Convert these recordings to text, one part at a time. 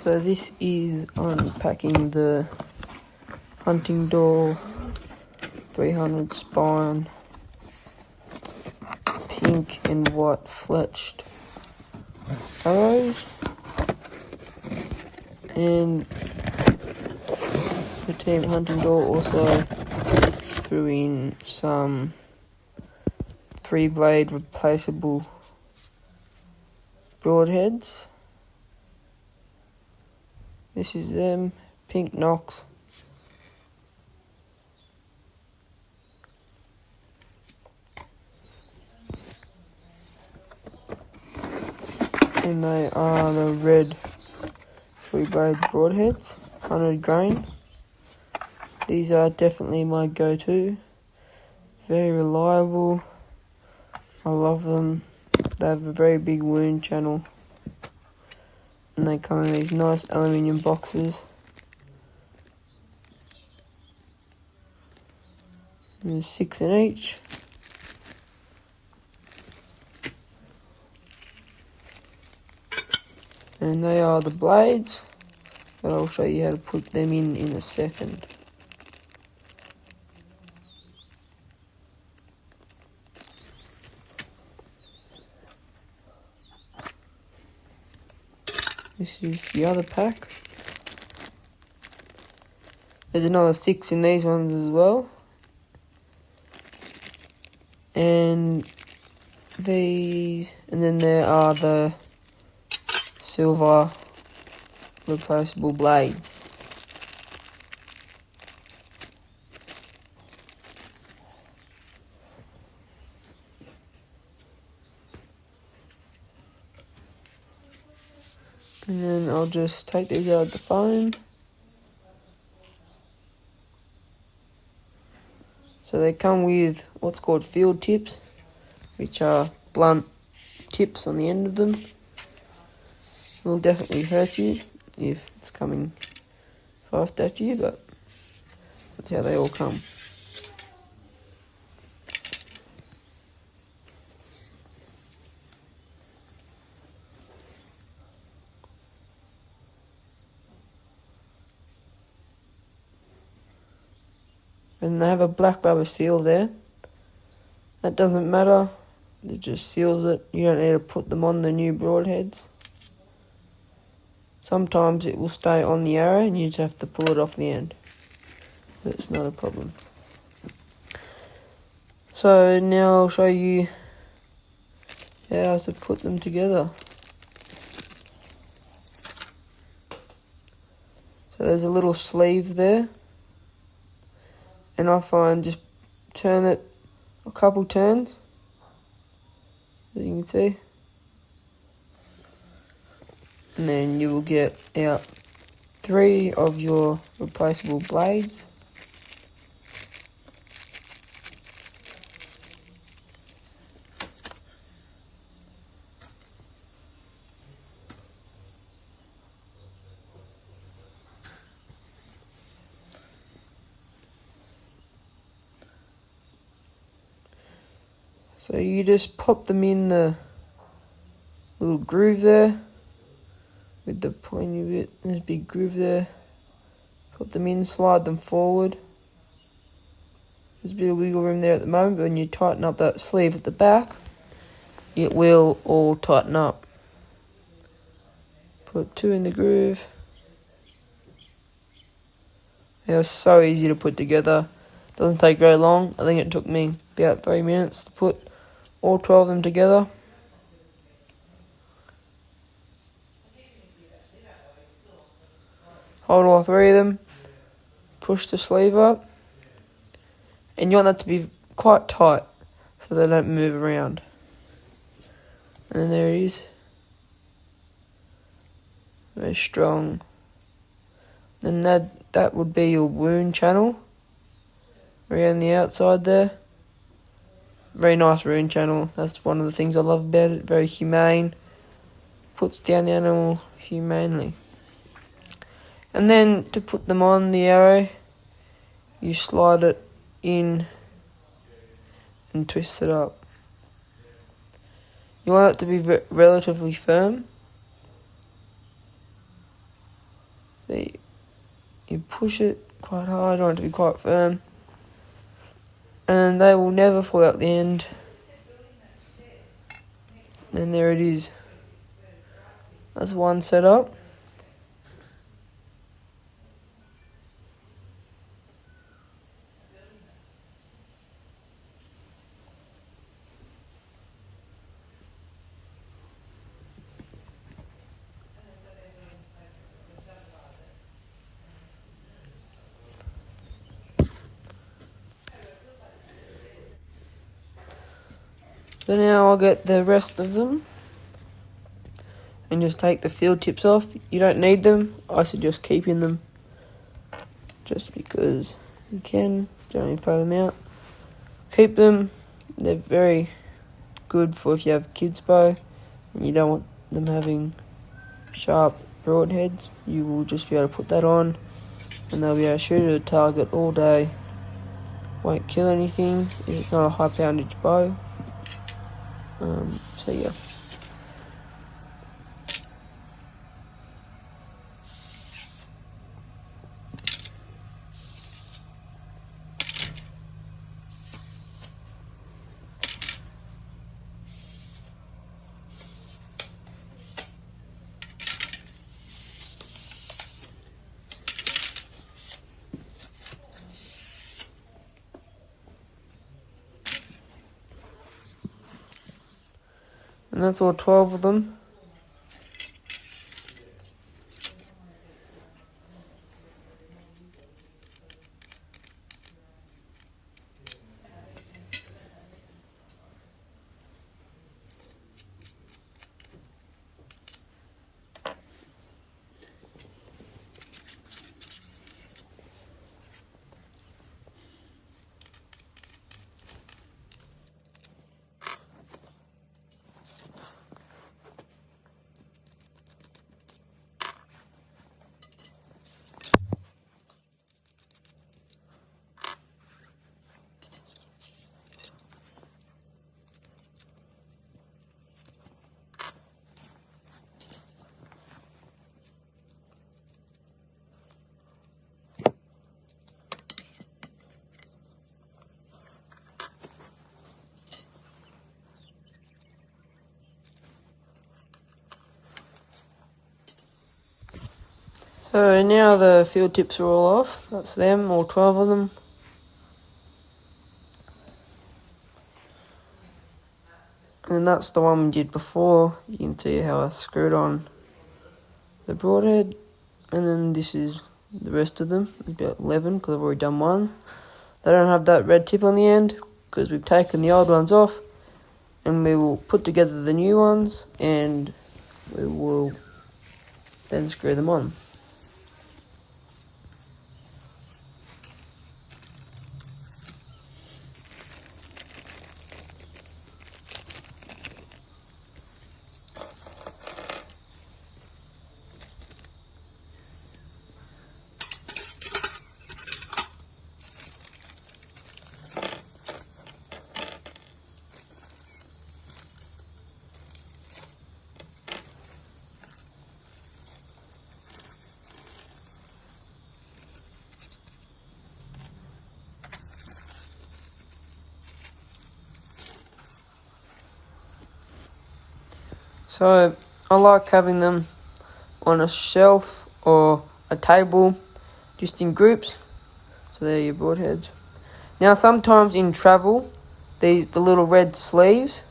So this is unpacking the Hunting Door 300 spine pink and white fletched arrows, and the team at Hunting Door also threw in some 3-blade replaceable broadheads. This is them, pink Knox. And they are the red 3-blade broadheads, 100 grain. These are definitely my go-to. Very reliable. I love them. They have a very big wound channel. And they come in these nice aluminium boxes. There's 6 in each. And they are the blades, but I'll show you how to put them in a second. This is the other pack. There's another 6 in these ones as well. And then there are the silver replaceable blades. And then I'll just take these out of the foam. So they come with what's called field tips, which are blunt tips on the end of them. Will definitely hurt you if it's coming fast at you, but that's how they all come. And they have a black rubber seal there. That doesn't matter, it just seals it. You don't need to put them on the new broadheads. Sometimes it will stay on the arrow and you just have to pull it off the end. But it's not a problem. So now I'll show you how to put them together. So there's a little sleeve there. And I find just turn it a couple turns, as you can see. And then you will get out 3 of your replaceable blades. So you just pop them in the little groove there with the pointy bit. There's a big groove there. Put them in, slide them forward. There's a bit of wiggle room there at the moment, but when you tighten up that sleeve at the back, it will all tighten up. Put 2 in the groove. They are so easy to put together. Doesn't take very long. I think it took me about 3 minutes to put all 12 of them together. Hold all 3 of them. Push the sleeve up. And you want that to be quite tight so they don't move around. And then there it is. Very strong. Then that would be your wound channel around the outside there. Very nice wound channel. That's one of the things I love about it. Very humane. Puts down the animal humanely. And then to put them on the arrow, you slide it in and twist it up. You want it to be relatively firm. push it quite hard. I want it to be quite firm. And they will never fall out the end. And there it is. That's one setup. So now I'll get the rest of them and just take the field tips off. You don't need them. I suggest keeping them just because you can. Don't need to throw them out. Keep them. They're very good for if you have kids bow and you don't want them having sharp broadheads. You will just be able to put that on and they'll be able to shoot at a target all day. Won't kill anything if it's not a high poundage bow. So yeah. And that's all 12 of them. So now the field tips are all off. That's them, all 12 of them. And that's the one we did before. You can see how I screwed on the broadhead. And then this is the rest of them. About 11 because I've already done one. They don't have that red tip on the end because we've taken the old ones off. And we will put together the new ones and we will then screw them on. So I like having them on a shelf or a table, just in groups. So there are your broadheads. Now sometimes in travel, the little red sleeves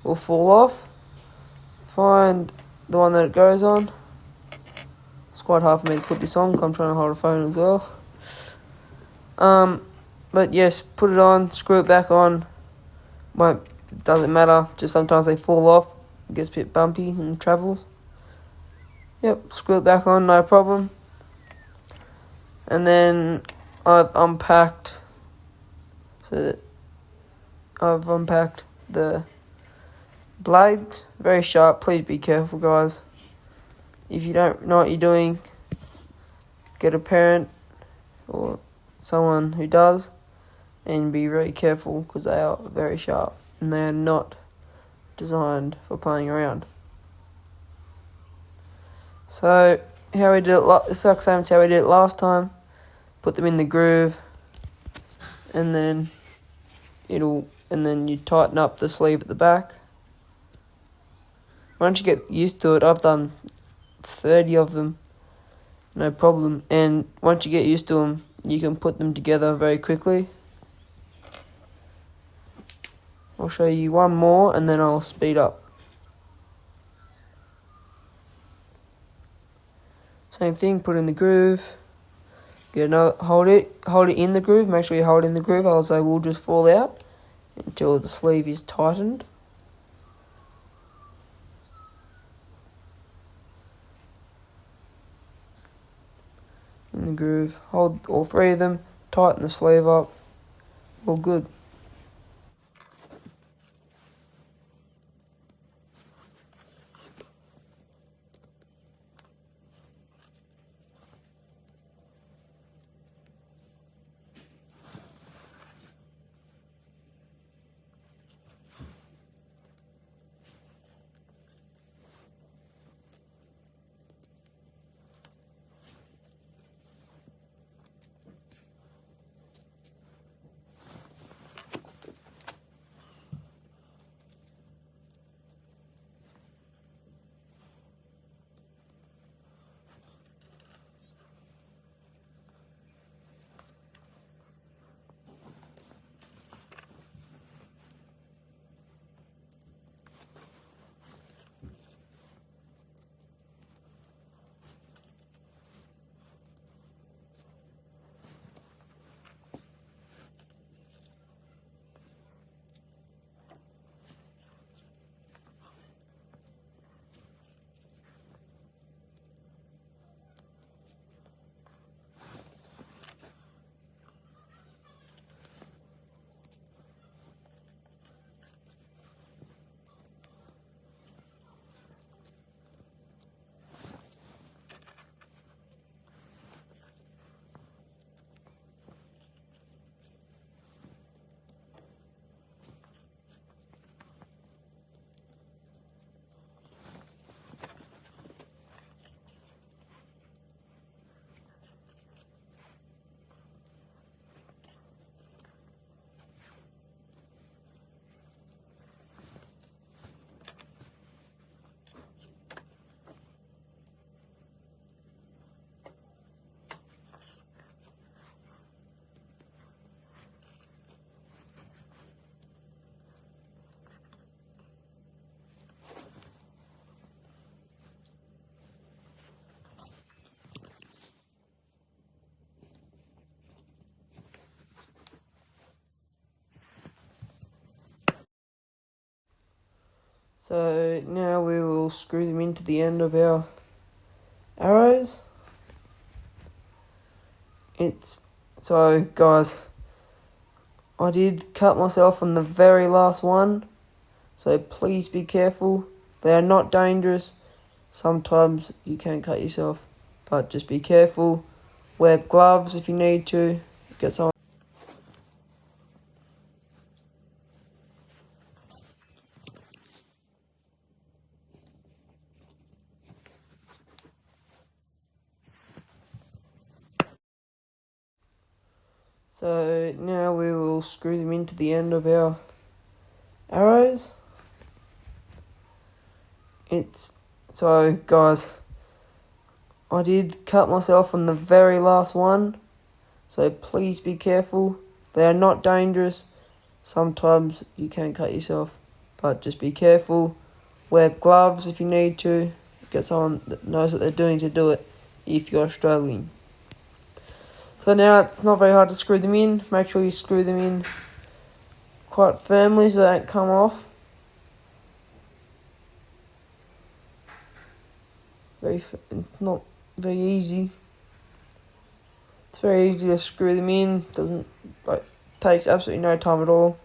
will fall off. Find the one that it goes on. It's quite hard for me to put this on because I'm trying to hold a phone as well. But yes, put it on, screw it back on. Doesn't matter, just sometimes they fall off. It gets a bit bumpy in travels. Yep, screw it back on, no problem. And then I've unpacked the blades. Very sharp, please be careful guys. If you don't know what you're doing, get a parent or someone who does and be very careful because they are very sharp and they are not designed for playing around. So how we did it, it's like same as how we did it last time. put them in the groove, and then you tighten up the sleeve at the back. Once you get used to it, I've done 30 of them, no problem. And once you get used to them, you can put them together very quickly. I'll show you one more and then I'll speed up. Same thing, put in the groove. Get another, hold it in the groove. Make sure you hold it in the groove, otherwise they will just fall out until the sleeve is tightened. In the groove, hold all three of them, tighten the sleeve up, all good. So now we will screw them into the end of our arrows. So guys, I did cut myself on the very last one, so please be careful. They are not dangerous. Sometimes you can cut yourself, but just be careful. Wear gloves if you need to. Get someone. So now we will screw them into the end of our arrows. So guys, I did cut myself on the very last one, so please be careful. They are not dangerous. Sometimes you can cut yourself, but just be careful. Wear gloves if you need to. Get someone that knows what they're doing to do it if you're struggling. So now it's not very hard to screw them in. Make sure you screw them in quite firmly so they don't come off. It's not very easy. It's very easy to screw them in. Takes absolutely no time at all.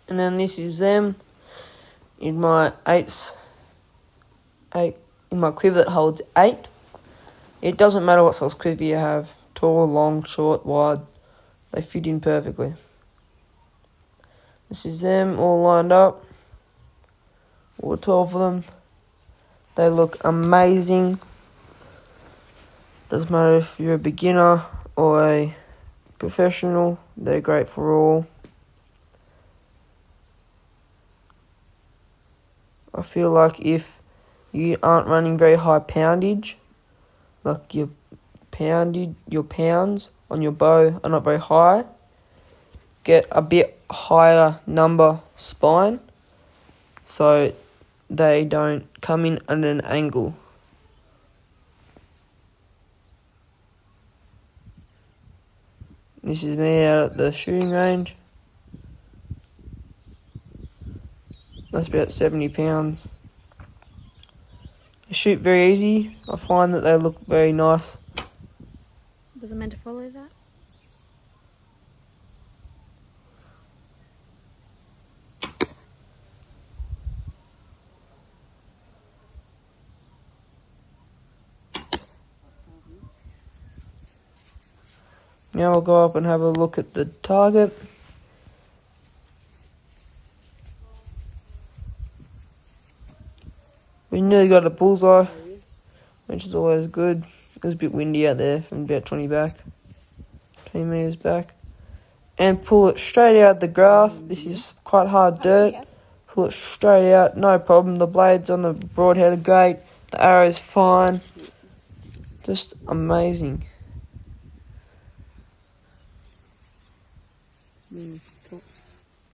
And then this is them in my in my quiver that holds 8. It doesn't matter what size quiver you have, tall, long, short, wide, they fit in perfectly. This is them all lined up, all 12 of them. They look amazing. Doesn't matter if you're a beginner or a professional, they're great for all. I feel like if you aren't running very high poundage, like your pounds on your bow are not very high, get a bit higher number spine so they don't come in at an angle. This is me out at the shooting range. That's about 70 pounds. They shoot very easy. I find that they look very nice. Was I meant to follow that? Now we'll go up and have a look at the target. We nearly got a bullseye, which is always good. It was a bit windy out there from about 20 metres back. And pull it straight out the grass. This is quite hard dirt. Pull it straight out, no problem. The blades on the broadhead are great. The arrow's fine. Just amazing.